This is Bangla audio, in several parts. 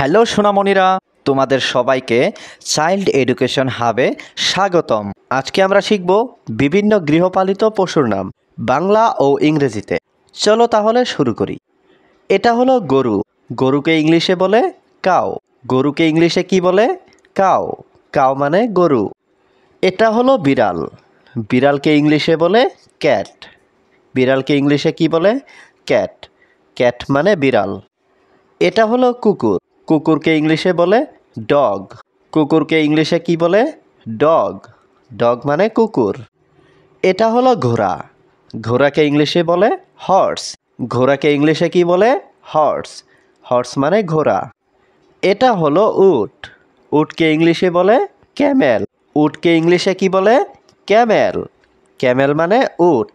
হ্যালো সোনামণিরা, তোমাদের সবাইকে চাইল্ড এডুকেশন হাবে স্বাগতম। আজকে আমরা শিখব বিভিন্ন গৃহপালিত পশুর নাম বাংলা ও ইংরেজিতে। চলো তাহলে শুরু করি। এটা হলো গরু। গরুকে ইংলিশে বলে কাউ। গরুকে ইংলিশে কি বলে? কাউ। কাউ মানে গরু। এটা হলো বিড়াল। বিড়ালকে ইংলিশে বলে ক্যাট। বিড়ালকে ইংলিশে কি বলে? ক্যাট। ক্যাট মানে বিড়াল। এটা হলো কুকুর। কুকুরকে ইংলিশে বলে ডগ। কুকুরকে ইংলিশে কি বলে? ডগ। ডগ মানে কুকুর। এটা হলো ঘোড়া। ঘোড়াকে ইংলিশে বলে হর্স। ঘোড়াকে ইংলিশে কি বলে? হর্স। হর্স মানে ঘোড়া। এটা হলো উট। উটকে ইংলিশে বলে ক্যামেল। উটকে ইংলিশে কি বলে? ক্যামেল। ক্যামেল মানে উট।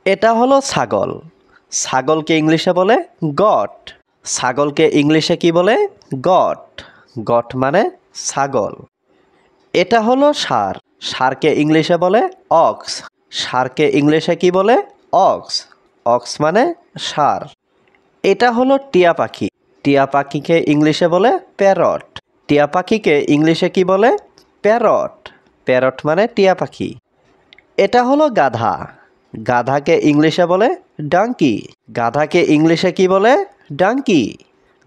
এটা হলো ছাগল। ছাগলকে ইংলিশে বলে গট। ছাগলকে ইংলিশে কি বলে? গট। গট মানে ছাগল। এটা হলো ষাঁড়। ষাঁড়কে ইংলিশে বলে অক্স। ষাঁড়কে ইংলিশে কি বলে? অক্স। অক্স মানে ষাঁড়। এটা হলো টিয়া পাখি। টিয়া পাখিকে ইংলিশে বলে প্যারট। টিয়া পাখিকে ইংলিশে কি বলে? প্যারট। প্যারট মানে টিয়া পাখি। এটা হলো গাধা। গাধাকে ইংলিশে বলে ডাঙ্কি। গাধাকে ইংলিশে কি বলে? ডাঙ্কি।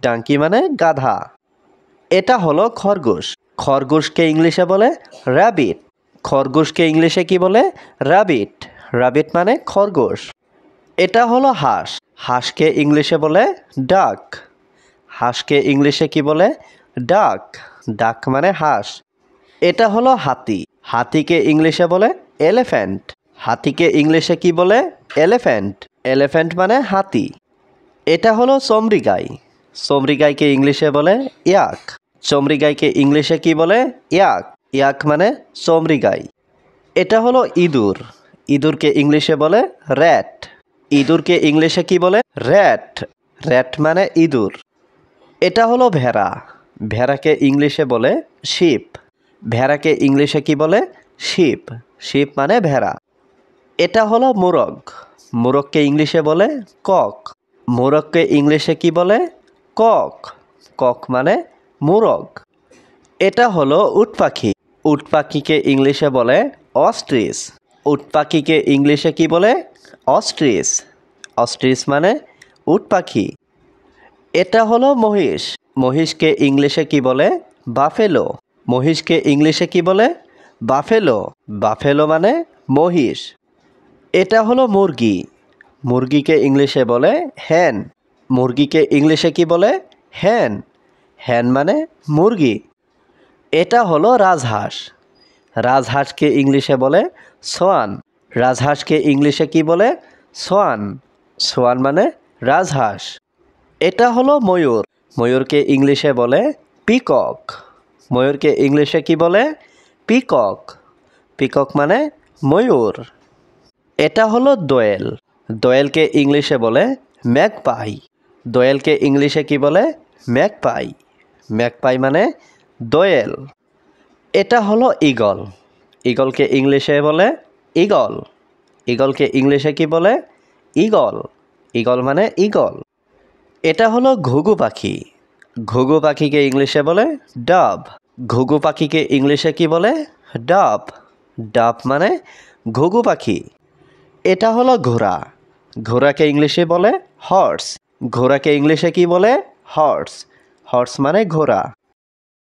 ডাঙ্কি মানে গাধা। এটা হলো খরগোশ। খরগোশকে ইংলিশে বলে র্যাবিট। খরগোশকে ইংলিশে কি বলে? র্যাবিট। র্যাবিট মানে খরগোশ। এটা হলো হাঁস। হাঁসকে ইংলিশে বলে ডাক। হাঁসকে ইংলিশে কি বলে? ডাক। ডাক মানে হাঁস। এটা হলো হাতি। হাতিকে ইংলিশে বলে এলিফ্যান্ট। হাতিকে ইংলিশে কি বলে? এলিফ্যান্ট। এলিফ্যান্ট মানে হাতি। এটা হলো চমড়িগাই। চমড়িগাইকে ইংলিশে বলে ইয়াক। চমড়িগাইকে ইংলিশে কি বলে? ইয়াক। ইয়াক মানে চমড়িগাই। এটা হলো ইঁদুর। ইঁদুরকে ইংলিশে বলে র্যাট। ইঁদুরকে ইংলিশে কি বলে? র্যাট। র্যাট মানে ইঁদুর। এটা হলো ভেড়া। ভেড়াকে ইংলিশে বলে শিপ। ভেড়াকে ইংলিশে কি বলে? শিপ। শিপ মানে ভেড়া। এটা হলো মোরগ। মোরগকে ইংলিশে বলে কক। মোরগকে ইংলিশে কি বলে? কক। কক মানে মোরগ। এটা হলো উট পাখি। উট পাখিকে ইংলিশে বলে অস্ট্রিচ। উট পাখিকে ইংলিশে কি বলে? অস্ট্রিচ। অস্ট্রিচ মানে উট পাখি। এটা হলো মহিষ। মহিষকে ইংলিশে কি বলে? বাফেলো। মহিষকে ইংলিশে কি বলে? বাফেলো। বাফেলো মানে মহিষ। এটা হলো মুরগি। মুরগিকে ইংলিশে বলে হ্যান। মুরগিকে ইংলিশে কি বলে? হ্যান। হ্যান মানে মুরগি। এটা হলো রাজহাঁস। রাজহাঁসকে ইংলিশে বলে সোয়ান। রাজহাঁসকে ইংলিশে কি বলে? সোয়ান। সোয়ান মানে রাজহাঁস। এটা হলো ময়ূর। ময়ূরকে ইংলিশে বলে পিকক। ময়ূরকে ইংলিশে কি বলে? পিকক। পিকক মানে ময়ূর। এটা হলো দোয়েল। দোয়েলকে ইংলিশে বলে ম্যাগপাই। দোয়েলকে ইংলিশে কি বলে? ম্যাগপাই। ম্যাগপাই মানে দোয়েল। এটা হলো ঈগল। ঈগলকে ইংলিশে বলে ঈগল। ঈগলকে ইংলিশে কি বলে? ঈগল। ঈগল মানে ঈগল। এটা হলো ঘুঘু পাখি। ঘুঘু পাখিকে ইংলিশে বলে ডাব। ঘুঘু পাখিকে ইংলিশে কি বলে? ডাব। ডাব মানে ঘুঘু পাখি। এটা হলো ঘোড়া। ঘোড়াকে ইংলিশে বলে হর্স। ঘোড়াকে ইংলিশে কি বলে? হর্স। হর্স মানে ঘোড়া।